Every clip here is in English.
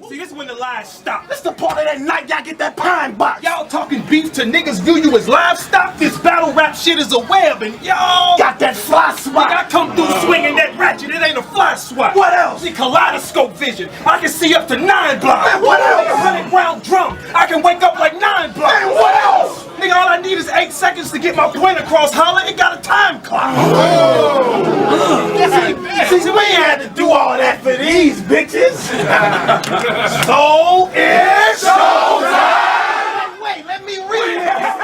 See, this is when the lies stop. This the part of that night y'all get that pine box. Y'all talking beef to niggas view you as livestock? This battle rap shit is a web, and y'all got that fly swat. I come through swinging that ratchet. It ain't a fly swat. What else? See, kaleidoscope vision. I can see up to 9 blocks. Man, what else? Like a 100-round drum. I can wake up like 9 blocks. Man, what else? Nigga, all I need is 8 seconds to get my point across. Holla, it got a time clock. See, we ain't had to do all that for these bitches. So it's showtime. Wait, let me read it.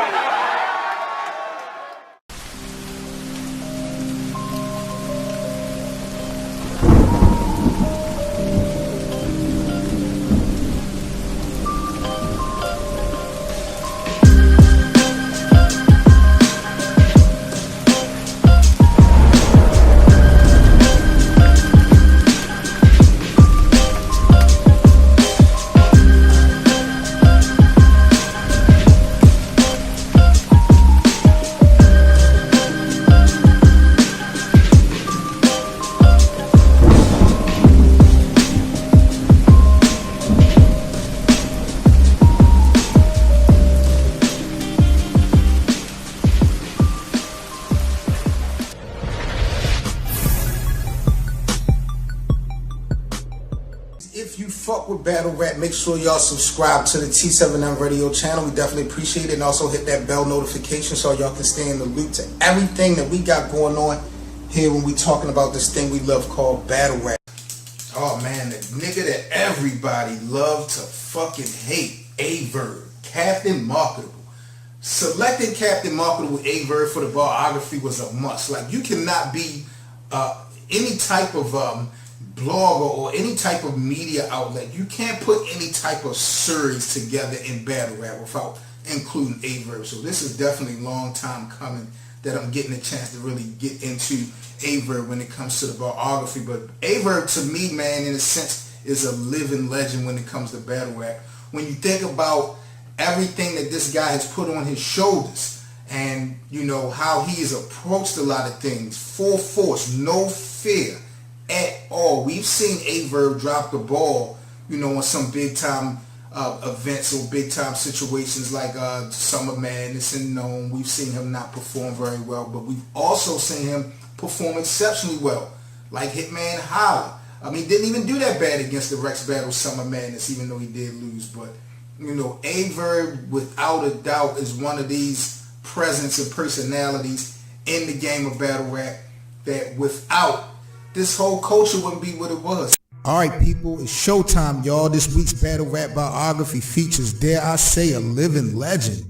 If you fuck with battle rap, make sure y'all subscribe to the T7M radio channel. We definitely appreciate it. And also hit that bell notification so y'all can stay in the loop to everything that we got going on here when we talking about this thing we love called battle rap. Oh man, the nigga that everybody love to fucking hate, Verb, Captain Marketable. Selecting Captain Marketable Verb for the Barography was a must. Like, you cannot be any type of blogger or any type of media outlet. You can't put any type of series together in battle rap without including Verb. So this is definitely a long time coming that I'm getting a chance to really get into Verb when it comes to the Barography. But Verb, to me, man, in a sense, is a living legend when it comes to battle rap. When you think about everything that this guy has put on his shoulders, and you know how he has approached a lot of things, full force, no fear at all. We've seen Verb drop the ball, you know, on some big time events or big time situations like Summer Madness and Gnome. We've seen him not perform very well, but we've also seen him perform exceptionally well, like Hitman Holla. I mean, didn't even do that bad against the Rex Battle Summer Madness, even though he did lose. But you know, Verb, without a doubt, is one of these presence and personalities in the game of battle rap that without this whole culture wouldn't be what it was. Alright people, it's showtime, y'all. This week's battle rap biography features, dare I say, a living legend.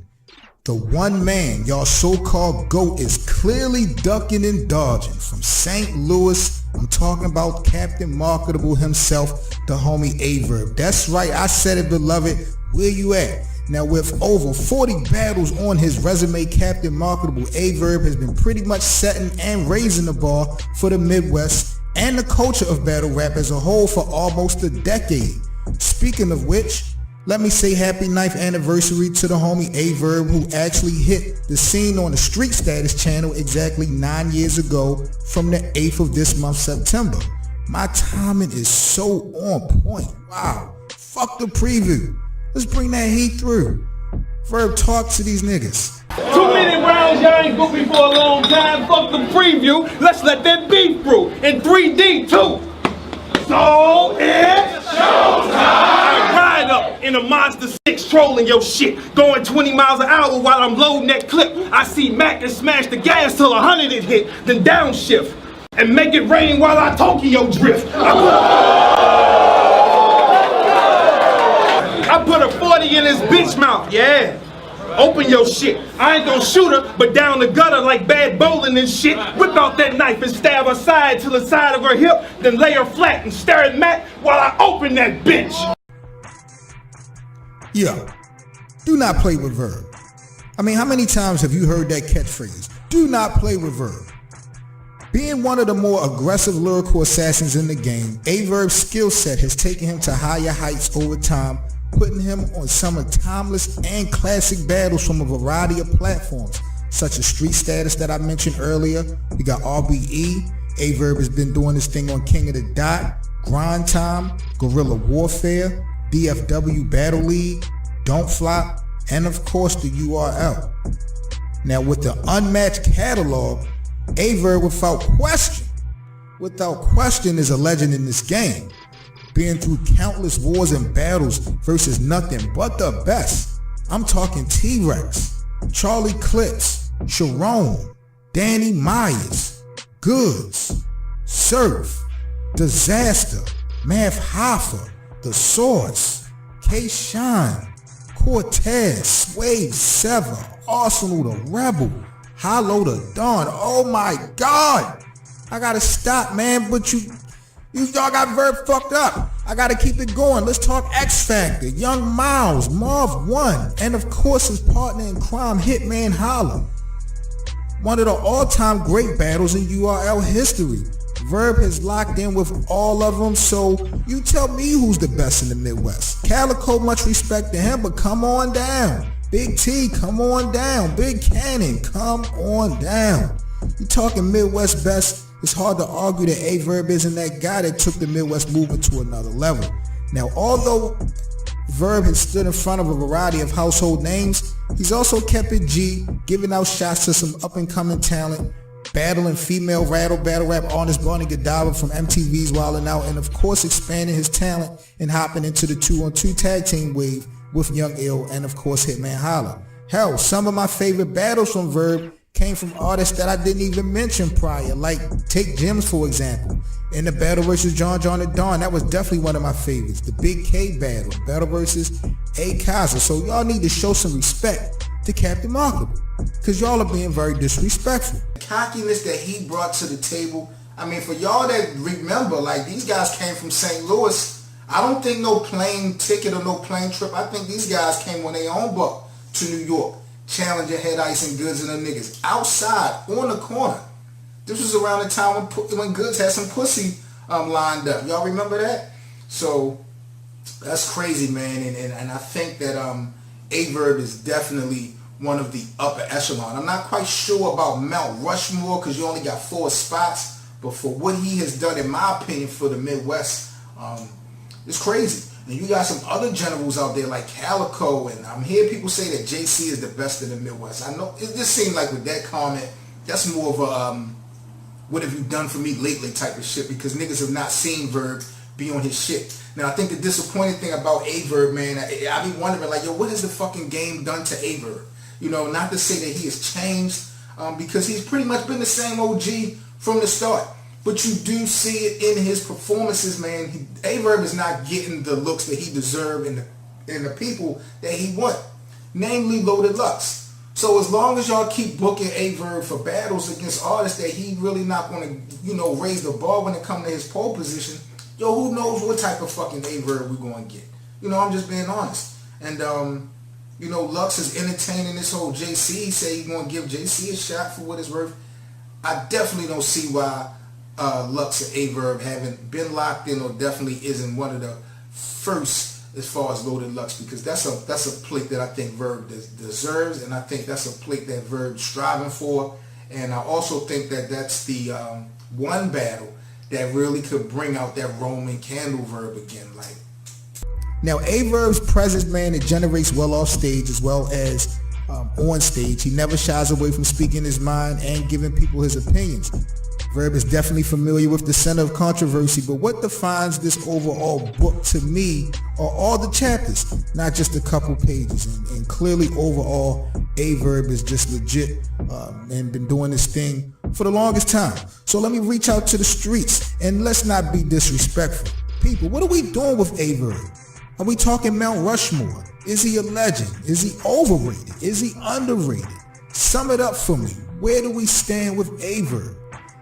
The one man, y'all so-called GOAT, is clearly ducking and dodging. From St. Louis, I'm talking about Captain Marketable himself, the homie Verb. That's right, I said it, beloved. Where you at? Now, with over 40 battles on his resume, Captain Marketable Verb has been pretty much setting and raising the bar for the Midwest and the culture of battle rap as a whole for almost a decade. Speaking of which, let me say happy 9th anniversary to the homie Verb, who actually hit the scene on the Street Status channel exactly 9 years ago from the 8th of this month, September. My timing is so on point. Wow. Fuck the preview. Let's bring that heat through. Verb, talk to these niggas. 2 minute rounds, y'all ain't booked me for a long time. Fuck the preview. Let's let that beef brew in 3D too. So it's showtime. I ride up in a Monster 6 trolling your shit, going 20 miles an hour while I'm loading that clip. I see Mac and smash the gas till 100 it hit, then downshift and make it rain while I Tokyo drift. I put a 40 in his bitch mouth, yeah. Open your shit. I ain't gonna shoot her, but down the gutter like bad bowling and shit. Whip out that knife and stab her side to the side of her hip, then lay her flat and stare at Matt while I open that bitch. Yo, do not play with Verb. I mean, how many times have you heard that catchphrase? Do not play with Verb. Being one of the more aggressive lyrical assassins in the game, Verb's skill set has taken him to higher heights over time, putting him on some of timeless and classic battles from a variety of platforms, such as Street Status that I mentioned earlier. We got RBE. Verb has been doing this thing on King of the Dot, Grind Time, Guerrilla Warfare, DFW Battle League, Don't Flop, and of course the URL. Now with the unmatched catalog, Verb without question is a legend in this game, being through countless wars and battles versus nothing but the best. I'm talking T-Rex, Charlie Clips, Sharon, Danny Myers, Goods, Surf, Disaster, Math Hoffa, The Source, K-Shine, Cortez, Sway, Sever, Arsenal the Rebel, Hollow the Dawn. Oh my God! I gotta stop, man, but y'all got Verb fucked up. I gotta keep it going. Let's talk X Factor, Young Miles, Marv 1, and of course his partner in crime, Hitman Holla. One of the all-time great battles in URL history. Verb has locked in with all of them, so you tell me who's the best in the Midwest. Calico, much respect to him, but come on down. Big T, come on down. Big Cannon, come on down. You talking Midwest best, it's hard to argue that Verb isn't that guy that took the Midwest movement to another level. Now, although Verb has stood in front of a variety of household names, he's also kept it G, giving out shots to some up-and-coming talent, battling female battle rap artist Barney Godiva from MTV's Wildin' Out, and of course expanding his talent and hopping into the 2-on-2 tag team wave with Young Ill and of course Hitman Holla. Hell, some of my favorite battles from Verb came from artists that I didn't even mention prior, like take Jims for example. In the battle versus John the Don, that was definitely one of my favorites. The Big K battle versus A Kaza. So y'all need to show some respect to Captain Marketable, because y'all are being very disrespectful. The cockiness that he brought to the table, I mean, for y'all that remember, like these guys came from St. Louis. I don't think no plane ticket or no plane trip. I think these guys came on their own buck to New York, challenging Head Ice and Goods and them niggas outside on the corner. This was around the time when Goods had some pussy lined up. Y'all remember that? So that's crazy, man. And I think that Verb is definitely one of the upper echelon. I'm not quite sure about Mount Rushmore because you only got 4 spots, but for what he has done, in my opinion, for the Midwest, it's crazy. And you got some other generals out there like Calico, and I'm hearing people say that JC is the best in the Midwest. I know it just seems like with that comment, that's more of a what have you done for me lately type of shit, because niggas have not seen Verb be on his shit. Now I think the disappointing thing about Verb, man, I be wondering like, yo, what has the fucking game done to Verb? You know, not to say that he has changed, because he's pretty much been the same OG from the start. But you do see it in his performances, man. Verb is not getting the looks that he deserved and the people that he want, namely Loaded Lux. So as long as y'all keep booking Verb for battles against artists that he really not going to, you know, raise the bar when it comes to his pole position, yo, who knows what type of fucking Verb we're going to get. You know, I'm just being honest. And, you know, Lux is entertaining this whole JC. He say he's going to give JC a shot for what it's worth. I definitely don't see why Lux and Verb haven't been locked in, or definitely isn't one of the first as far as Loaded Lux, because that's a plate that I think Verb deserves, and I think that's a plate that Verb's striving for. And I also think that that's the one battle that really could bring out that Roman candle Verb again. Like, now Verb's presence, man, it generates well off stage as well as on stage. He never shies away from speaking his mind and giving people his opinions. Verb is definitely familiar with the center of controversy, but what defines this overall book to me are all the chapters, not just a couple pages. And clearly overall, Verb is just legit and been doing this thing for the longest time. So let me reach out to the streets, and let's not be disrespectful. People, what are we doing with Verb? Are we talking Mount Rushmore? Is he a legend? Is he overrated? Is he underrated? Sum it up for me. Where do we stand with Verb?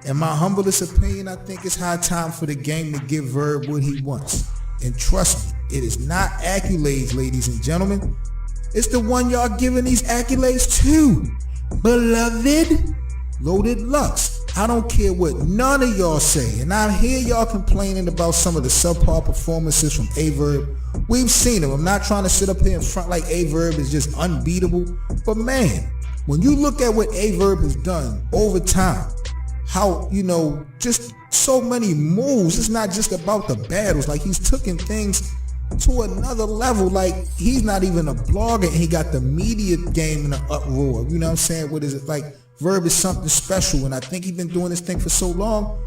In my humblest opinion, I think it's high time for the game to give Verb what he wants. And trust me, it is not accolades, ladies and gentlemen. It's the one y'all giving these accolades to. Beloved Loaded Lux. I don't care what none of y'all say. And I hear y'all complaining about some of the subpar performances from Verb. We've seen them. I'm not trying to sit up here in front like Verb is just unbeatable. But man, when you look at what Verb has done over time, how, you know, just so many moves. It's not just about the battles. Like, he's taken things to another level. Like, he's not even a blogger and he got the media game in an uproar. You know what I'm saying? What is it? Like, Verb is something special, and I think he's been doing this thing for so long.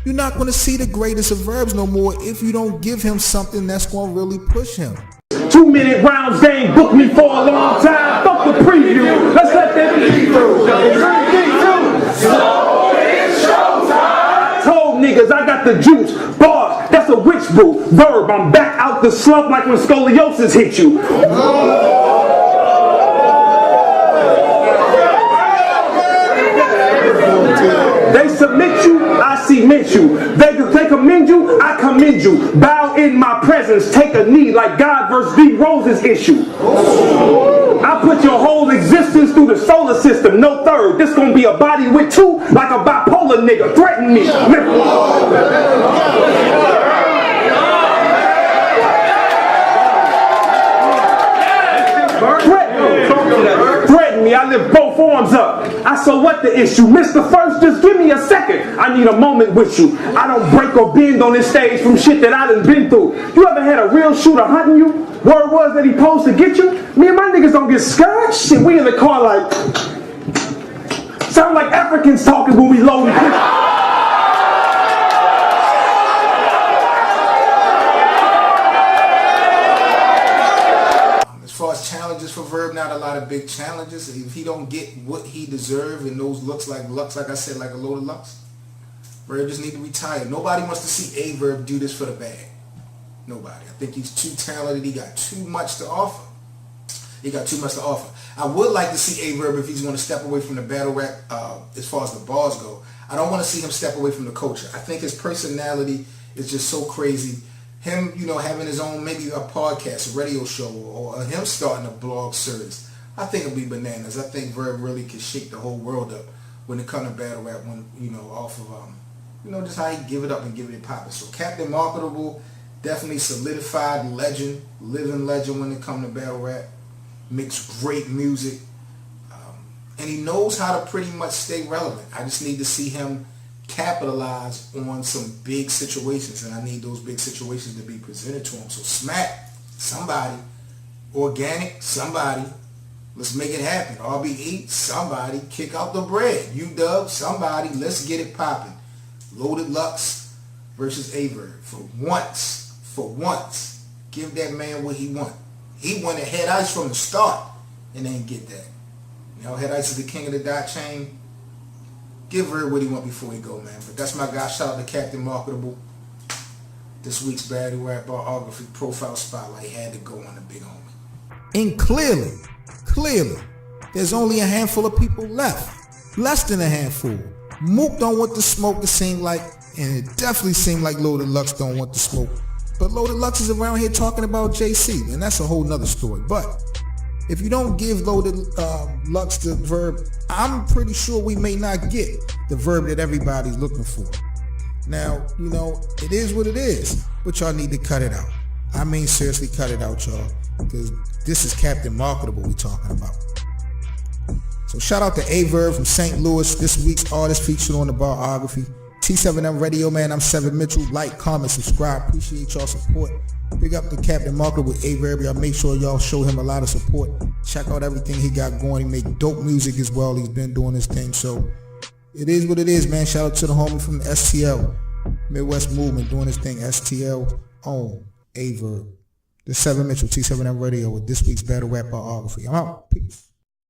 You're not going to see the greatest of Verbs no more if you don't give him something that's going to really push him. 2-minute rounds, they ain't booked me for a long time. Fuck the preview. Let's let that be through. So it's showtime. Told niggas I got the juice. Bars, that's a witch brew. Verb, I'm back out the slump like when scoliosis hit you. They submit you, I cement you. They commend you, I commend you. Bow in my presence, take a knee like God versus D. Rose's issue. I put your whole existence through the solar system, no third. This gonna be a body with two, like a bipolar nigga. Threaten me. Threaten me, I lift both arms up. I so what the issue? Mr. First, just give me a second. I need a moment with you. I don't break or bend on this stage from shit that I done been through. You ever had a real shooter hunting you? Word was that he posed to get you? Me and my niggas don't get scared. Shit, we in the car like... Sound like Africans talking when we load it. As far as challenges for Verb, not a lot of big challenges. If he don't get what he deserves and those looks like I said, like a load of Lux, Verb just need to retire. Nobody wants to see a Verb do this for the bag. Nobody. I think he's too talented. He got too much to offer. I would like to see a Verb if he's going to step away from the battle rap as far as the bars go. I don't want to see him step away from the culture. I think his personality is just so crazy. Him, you know, having his own, maybe a podcast, a radio show, or him starting a blog series. I think it'll be bananas. I think Verb really can shake the whole world up when it comes to battle rap, when, you know, off of, you know, just how he give it up and give it popping. So Captain Marketable, definitely solidified legend, living legend when it comes to battle rap. Makes great music. And he knows how to pretty much stay relevant. I just need to see him capitalize on some big situations, and I need those big situations to be presented to him. So smack somebody, organic somebody, let's make it happen. RBE somebody, kick out the bread. UW somebody, let's get it popping. Loaded Lux versus Verb. For once, give that man what he want. He wanted Head Ice from the start and ain't get that. You know, Head Ice is the king of the dot chain. Give Verb what he want before he go, man. But that's my guy. Shout out to Captain Marketable. This week's Battle Rap Barography Profile Spotlight had to go on the big homie. And clearly, there's only a handful of people left. Less than a handful. Mook don't want the smoke, it seemed like, and it definitely seemed like Loaded Lux don't want the smoke. But Loaded Lux is around here talking about JC, and that's a whole nother story. But if you don't give Loaded Lux the Verb, I'm pretty sure we may not get the Verb that everybody's looking for. Now, you know, it is what it is, but y'all need to cut it out. I mean, seriously, cut it out, y'all, because this is Captain Marketable we talking about. So shout out to Verb from St. Louis, this week's artist featured on the Barography. T7M Radio, man, I'm Seven Mitchell. Like, comment, subscribe. Appreciate y'all support. Big up to Captain Marketable with Verb. Y'all make sure y'all show him a lot of support. Check out everything he got going. He make dope music as well. He's been doing his thing. So it is what it is, man. Shout out to the homie from the STL Midwest Movement doing his thing. STL on Verb. The Seven Mitchell, T7M Radio with this week's Battle Rap Biography. I'm out. Peace.